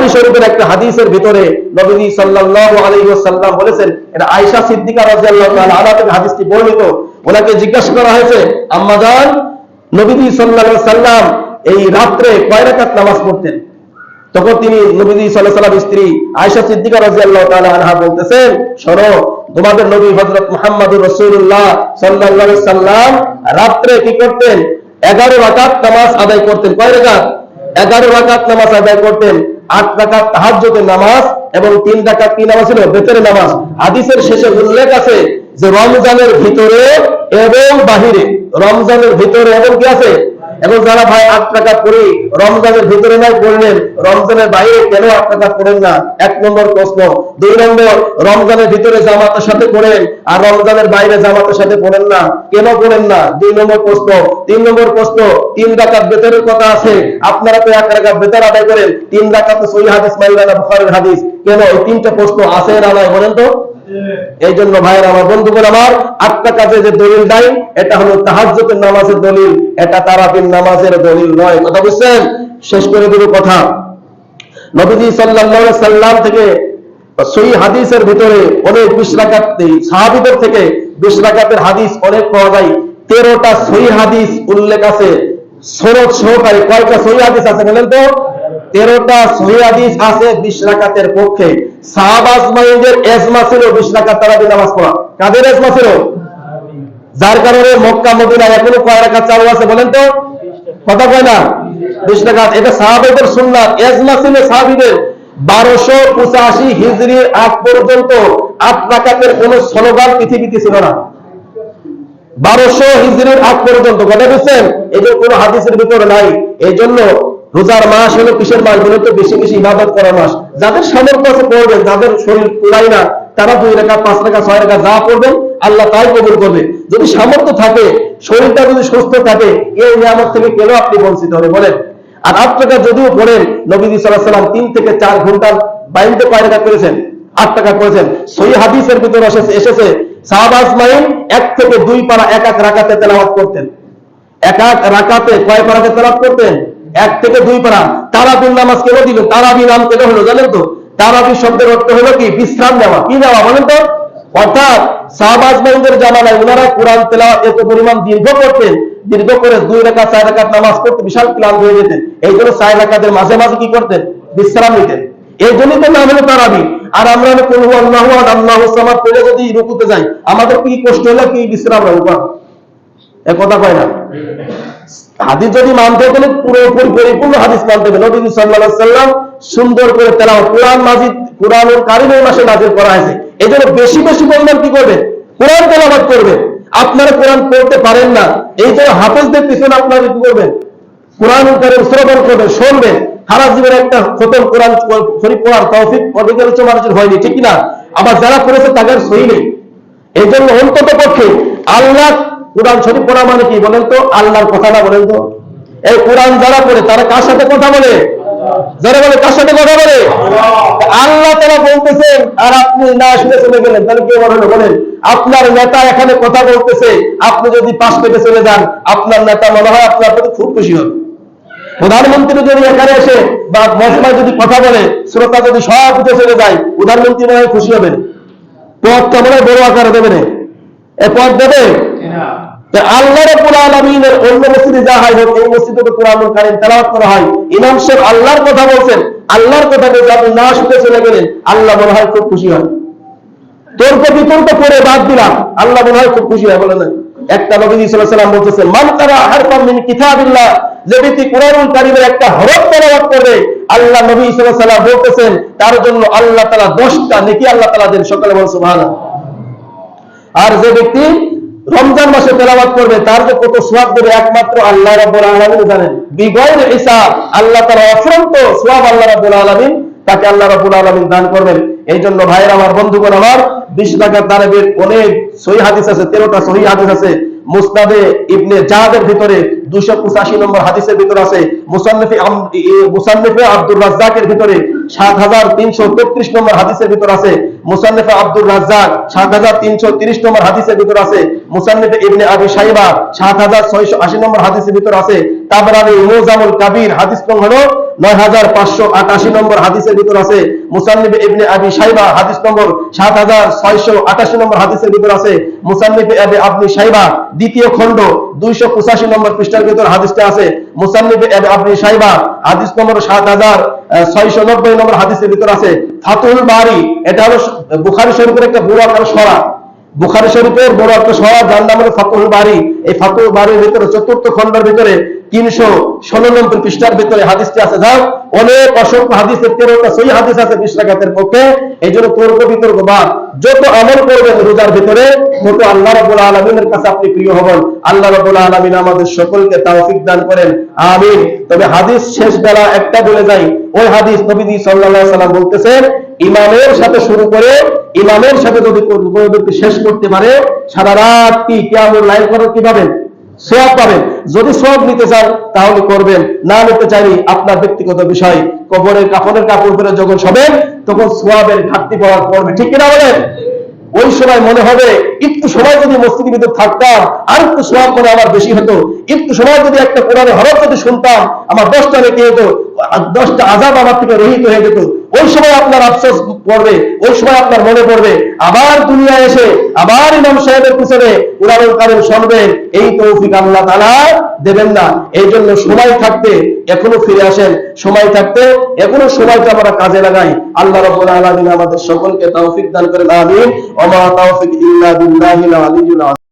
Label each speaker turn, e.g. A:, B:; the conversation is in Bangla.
A: বুখারী শরীফের একটা হাদিসের ভিতরে নবী সাল্লাল্লাহু আলাইহি ওয়াসাল্লাম বলেছেন, এটা আয়েশা সিদ্দিকা রাদিয়াল্লাহু তাআলা আনহা থেকে হাদিসটি বর্ণিত। ওনাকে জিজ্ঞাসা করা হয়েছে, আম্মা জান, নবী সাল্লাল্লাহু আলাইহি ওয়াসাল্লাম এই রাত্রে কয় রাকাত নামাজ পড়তেন? তখন তিনি নবী সাল্লাল্লাহু আলাইহি ওয়াসাল্লাম স্ত্রী আয়েশা সিদ্দিকা রাদিয়াল্লাহু তাআলা আনহা বলতেছেন, শোনো, তোমাদের নবী হযরত মুহাম্মদুর রাসূলুল্লাহ সাল্লাল্লাহু আলাইহি ওয়াসাল্লাম রাত্রে কি করতেন? 11 রাকাত নামাজ আদায় করতেন। কয় রাকাত? 11 রাকাত নামাজ আদায় করতেন। 8 রাকাত তাহাজ্জুদের নামাজ এবং 3 রাকাত কি নামাজ ছিল? বেতরের নামাজ। হাদিসের শেষে উল্লেখ আছে যে রমজানের ভিতরে এবং বাহিরে, রমজানের ভিতরে এবং কি আছে, এবং যারা ভাই 8 রাকাত পড়ে রমজানের ভিতরে নাই পড়লেন, রমজানের বাইরে কেন 8 রাকাত পড়েন না? 1 নম্বর প্রশ্ন। 2 নম্বর, রমজানের ভিতরে জামাতের সাথে পড়েন আর রমজানের বাইরে জামাতের সাথে পড়েন না, কেন পড়েন না? 2 নম্বর প্রশ্ন। 3 নম্বর প্রশ্ন, 3 রাকাত বেতরের কথা আছে, আপনারা তো 1 রাকাত বেতর আদায় করেন, 3 রাকাত তো সহিহ হাদিস মাইলা না বুখারীর হাদিস, কেন? এই 3টা প্রশ্ন আছে না নাই বলেন তো? এই জন্য ভাইয়ের আমার, বন্ধুগণ আমার, 8 রাকাতের যে দলিল নাই এটা হলো তাহাজ্জুদের নামাজের দলিল, এটা তারাবির নামাজের দলিল নয়। কথা বুঝছেন? শেষ করে দেব কথা। নবীজি সাল্লাল্লাহু আলাইহি সাল্লাম থেকে সহিহ হাদিসের ভিতরে অনেক 20 রাকাত, সাহাবীদের থেকে 20 রাকাতের হাদিস অনেক পাওয়া যায়। 13টা সহিহ হাদিস উল্লেখ আছে সনদ সহকারে। কয়টা সহিহ হাদিস আছে বলেন তো? 13টা সহিহ হাদিস আছে 20 রাকাতের পক্ষে। সাহাবা আজমাইনদের ইজমা ছিল 20 রাকাত তারাবি নামাজ পড়া। কাদের ইজমা ছিল? যার কারণে মক্কা মদিনা এখনো কয় রাকাত চালু আছে বলেন তো? কথা কয় না? 20 রাকাত। এটা সাহাবাদের সুন্নাত, ইজমা ছিল সাহাবীদের। 1285 হিজরির আগ পর্যন্ত 8 রাকাতের কোন স্লোগান পৃথিবীতে ছিল না। 1200 হিজরির আগ পর্যন্ত। কথা বুঝছেন? এই যে কোন হাদিসের ভিতরে নাই। এই জন্য রোজার মাস হলো কিসের মাস বলে তো? বেশি বেশি ইবাদত করার মাস। যাদের সামর্থ্য আছে পড়বেন, যাদের শরীর কুলায় না তারা 2 রাকাত 5 রাকাত 6 রাকাত যা পড়বেন আল্লাহ তাই কবুল করবে। যদি সামর্থ্য থাকে, শরীরটা যদি সুস্থ থাকে, এই নিয়ামত থেকে কেন আপনি বঞ্চিত হবে বলেন? আর 8 রাকাত যদিও পড়েন, নবী সাল্লাল্লাহু আলাইহি ওয়াসাল্লাম 3 থেকে 4 ঘন্টা বাইরে কয় রাকাত করেছেন? 8 রাকাত করেছেন। সহিহ হাদিসের ভিতরে এসেছে সাহাবা আজমাইন 1 থেকে 2 পারা এক এক রাকাতে তেলাওয়াত করতেন। এক এক রাকাতে কয় পারাতে তেলাওয়াত করতেন? 1 থেকে 2 পারা। তারাবির নামাজ কেন দিল? তারাবি নাম কেন হলো জানেন তো? তারাবি শব্দের অর্থ হলো কি? বিশ্রাম নেওয়া। কি নেওয়া বলেন তো? অর্থাৎ সাহাবা আজমাইনদের জামানায় ওনারা কোরআন তেলাওয়াত এত পরিমাণ দীর্ঘ করতেন, দীর্ঘ করে 2 রাকাত 4 রাকাত নামাজ পড়তে বিশাল ক্লান্ত হয়ে যেতেন। এই জন্য 4 রাকাতের মাঝে মাঝে কি করতেন? বিশ্রাম নিতেন। এই জন্যই তো নাম হলো তারাবি। আর আমরা কুল হুয়াল্লাহু আহাদ আল্লাহুস সামাদ পড়ে যদি রুকুতে যাই, আমাদের কি কষ্ট হলো? কি বিশ্রাম হলো? এ কথা কয় না। হাদিস যদি মানতে গেলে পুরোপুরি পরিপূর্ণ হাদিস মানতে হবে। নবী সাল্লাল্লাহু আলাইহি ওয়াসাল্লাম সুন্দর করে তেলাওয়াত, কোরআন মাজিদ, কোরআনুল কারীমের মাসে নাযিল করা হয়েছে। এজন্য বেশি বেশি পরিমাণ কি করবে? কোরআন তেলাওয়াত করবে। আপনারা কোরআন পড়তে পারেন না, এই জন্য হাফেজদের পিছনে আপনারা কি করবেন? কোরআনুল কারীম শ্রবণ করবেন, শুনবেন। সারা জীবনে একটা খতম কোরআন শরীফ পড়ার তৌফিক অধিকাংশ মানুষের হয়নি, ঠিক না? আবার যারা করেছে তাদের সহি নেই। এই জন্য অন্তত পক্ষে আল্লাহ কোরআন শরীফ পড়া মানে কি বলেন তো? আল্লাহর কথা না বলেন তো? এই কোরআন যারা পড়ে তারা কার সাথে কথা বলে? যারা বলে কার সাথে কথা বলে? আল্লাহ তাআলা বলতেছেন আর আপনি না শুনে চলে গেলেন, তাহলে কি বলেন? বলেন আপনার নেতা এখানে কথা বলতেছে, আপনি যদি পাশ পেতে চলে যান, আপনার নেতা মনে হয় আপনার প্রতি খুব খুশি হবে। প্রধানমন্ত্রী যদি এখানে এসে বা মজমায় যদি কথা বলে, শ্রোতা যদি সব উঠে চলে যায়, প্রধানমন্ত্রী মনে হয় খুশি হবেন। পদটা মনে হয় বড় আকারে দেবে না, এ পদ দেবে না। আল্লাহ রাব্বুল আলামিনের অন্য মসজিদে যা হয় হোক, এই মসজিদে তো কোরআনুল কারীম তেলাওয়াত করা হয়। ইমাম সাহেব আল্লাহর কথা বলছেন, আল্লাহর কথা বলতে আপনি না শুনে চলে গেলেন, আল্লাহ মনে হয় খুব খুশি হয়। তর্ক বিতর্ক করে বাদ দিলাম, আল্লাহ মনে হয় খুব খুশি হয়। বলে না, একটা নবী সাল্লাল্লাহু আলাইহি ওয়াসাল্লাম বলতেছেন, মান কারা হারফাম মিন কিতাবিল্লাহ, যে ব্যক্তি কোরআনুল কারীমের একটা হরফ তেলাওয়াত করবে, আল্লাহ নবী সাল্লাল্লাহু আলাইহি ওয়াসাল্লাম বলতেছেন তার জন্য আল্লাহ তাআলা 10টা নেকি আল্লাহ তাআলা দেন। সকালে বল সুবহানাল্লাহ। আর যে ব্যক্তি রমজান মাসে তেলাওয়াত করবে, তার যে কত সওয়াব দেবে একমাত্র আল্লাহ রাব্বুল আলামিন জানেন। বিগয়র হিসাব, আল্লাহ তাআলা অফুরন্ত সওয়াব আল্লাহ রাব্বুল আলামিন তাকে আল্লাহ রাব্বুল আলামিন দান করবেন। এই জন্য ভাইরা আমার, বন্ধুগণ আমার, 20 রাকাত তারাবির অনেক সহিহ হাদিস আছে, 13টা সহিহ হাদিস আছে। মুসনাদে ইবনে জাদের ভিতরে 285 নম্বর হাদিসের ভিতরে আছে। মুসান্নিফে আব্দুর রাজ্জাকের ভিতরে 7333 নম্বর হাদিসের ভিতর আছে। মুসান্নিফে আব্দুর রাজ্জাক 7330 নম্বর হাদিসের ভিতর আছে। মুসান্নিফে ইবনে আবি শাইবা 7680 নম্বর হাদিসের ভিতর আছে। তাবরানী মুজামুল কাবীর হাদিস নং হলো 9588 নম্বর হাদিসের ভিতর আছে। মুসান্নিফ ইবনে আবি শাইবা হাদিস নম্বর 7688 নম্বর হাদিসের ভিতর আছে। মুসান্নিফ আবি শাইবা দ্বিতীয় খণ্ড 285 নম্বর পৃষ্ঠার ভিতর হাদিসটা আছে। মুসান্নিফ আবি শাইবা হাদিস নম্বর 7690 নম্বর হাদিসের ভিতর আছে। ফাতুল বারি, এটা হলো বুখারী শরীফের একটা বড় আকার সরা, বুখারী শরীফের বড় একটা সরা, যার নাম হলো ফাতুল বারি। এই ফাতুল বারির ভিতরে চতুর্থ খণ্ডের ভিতরে 316 নম্বর পৃষ্ঠার ভিতরে হাদিসটি আছে। যাও, অনেক অসংখ্য হাদিসের 13টা সহিহ হাদিস আছে 20 রাকাতের পক্ষে। এই জন্য তর্ক বিতর্ক বা যত আমল করবেন রোজার ভিতরে, তত আল্লাহ রাব্বুল আলামিনের কাছে আপনি প্রিয় হবেন। আল্লাহ রাব্বুল আলামিন আমাদের সকলকে তৌফিক দান করেন, আমিন। তবে হাদিস শেষ বেলা একটা বলে যাই, ওই হাদিস নবীজি সাল্লাল্লাহু আলাইহি সাল্লাম বলতেছেন, ইমামের সাথে শুরু করে ইমামের সাথে যদি কোনো ব্যক্তি শেষ করতে পারে, সারা রাত কি কিয়ামুল লাইল করার কি পাবেন? সওয়াব পাবেন। যদি সওয়াব নিতে চান তাহলে করবেন, না নিতে চাইলে আপনার ব্যক্তিগত বিষয়। কবরের কাফনের কাপড় পরে যখন শোবেন তখন সওয়াবের ঘাটতি পড়বে, ঠিক কিনা বলেন? ওই সময় মনে হবে একটু সময় যদি মসজিদের ভিতর থাকতাম আর একটু সওয়াব করে আমার বেশি হতো, একটু সময় যদি একটা কোরআনের হরফ যদি শুনতাম আমার 10টা নেকি হতো, 10টা আযাব আমার থেকে রহিত হয়ে যেত। ওই সময় আপনার আফসোস পড়বে, ওই সময় আপনার মনে পড়বে আবার দুনিয়া এসে আবার ইমাম সাহেবের পিছনে কোরআনুল কারীম শুনবেন, এই তৌফিক আল্লাহ তাআলা দেবেন না। এই জন্য সময় থাকতে এখনো ফিরে আসেন, সময় থাকতে এখনো সময়টা আমরা কাজে লাগাই। আল্লাহ রাব্বুল আলামিন আমাদের সকলকে তৌফিক দান করেন, আমিন। ওয়া মা তাওফিক ইল্লা বিল্লাহিল আলিয়্যিল আযীম।